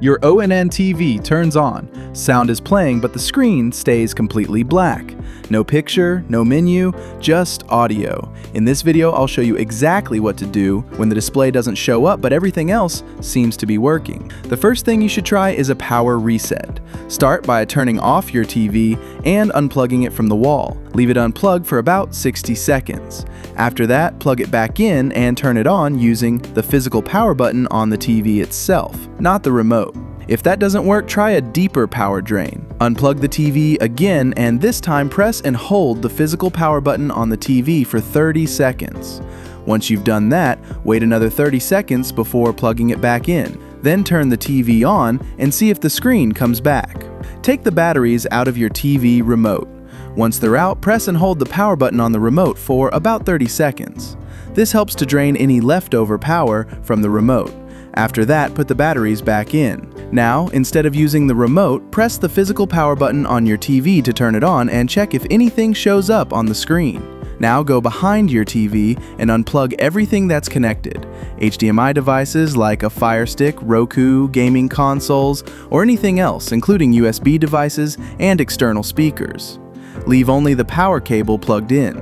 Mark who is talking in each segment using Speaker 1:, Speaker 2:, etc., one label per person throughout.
Speaker 1: Your ONN TV turns on, sound is playing but the screen stays completely black. No picture, no menu, just audio. In this video, I'll show you exactly what to do when the display doesn't show up but everything else seems to be working. The first thing you should try is a power reset. Start by turning off your TV and unplugging it from the wall. Leave it unplugged for about 60 seconds. After that, plug it back in and turn it on using the physical power button on the TV itself, not the remote. If that doesn't work, try a deeper power drain. Unplug the TV again and this time press and hold the physical power button on the TV for 30 seconds. Once you've done that, wait another 30 seconds before plugging it back in. Then turn the TV on and see if the screen comes back. Take the batteries out of your TV remote. Once they're out, press and hold the power button on the remote for about 30 seconds. This helps to drain any leftover power from the remote. After that, put the batteries back in. Now, instead of using the remote, press the physical power button on your TV to turn it on and check if anything shows up on the screen. Now go behind your TV and unplug everything that's connected. HDMI devices like a Fire Stick, Roku, gaming consoles, or anything else, including USB devices and external speakers. Leave only the power cable plugged in.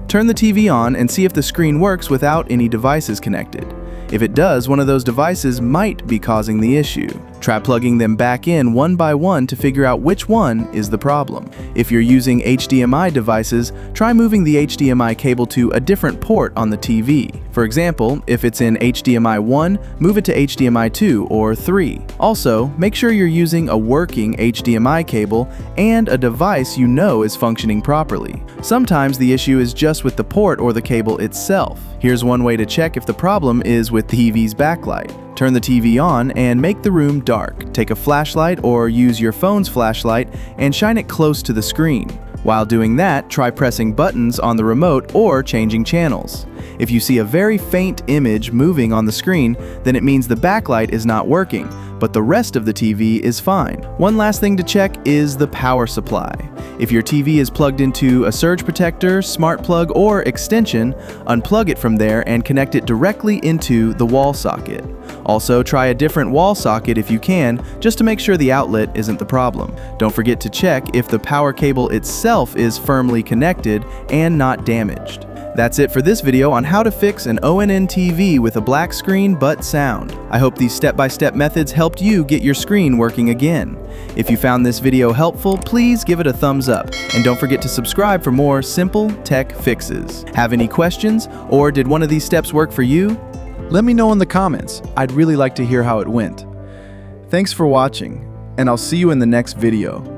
Speaker 1: Turn the TV on and see if the screen works without any devices connected. If it does, one of those devices might be causing the issue. Try plugging them back in one by one to figure out which one is the problem. If you're using HDMI devices, try moving the HDMI cable to a different port on the TV. For example, if it's in HDMI 1, move it to HDMI 2 or 3. Also, make sure you're using a working HDMI cable and a device you know is functioning properly. Sometimes the issue is just with the port or the cable itself. Here's one way to check if the problem is with the TV's backlight. Turn the TV on and make the room dark. Take a flashlight or use your phone's flashlight and shine it close to the screen. While doing that, try pressing buttons on the remote or changing channels. If you see a very faint image moving on the screen, then it means the backlight is not working, but the rest of the TV is fine. One last thing to check is the power supply. If your TV is plugged into a surge protector, smart plug, or extension, unplug it from there and connect it directly into the wall socket. Also, try a different wall socket if you can, just to make sure the outlet isn't the problem. Don't forget to check if the power cable itself is firmly connected and not damaged. That's it for this video on how to fix an ONN TV with a black screen but sound. I hope these step-by-step methods helped you get your screen working again. If you found this video helpful, please give it a thumbs up and don't forget to subscribe for more simple tech fixes. Have any questions, or did one of these steps work for you? Let me know in the comments. I'd really like to hear how it went. Thanks for watching, and I'll see you in the next video.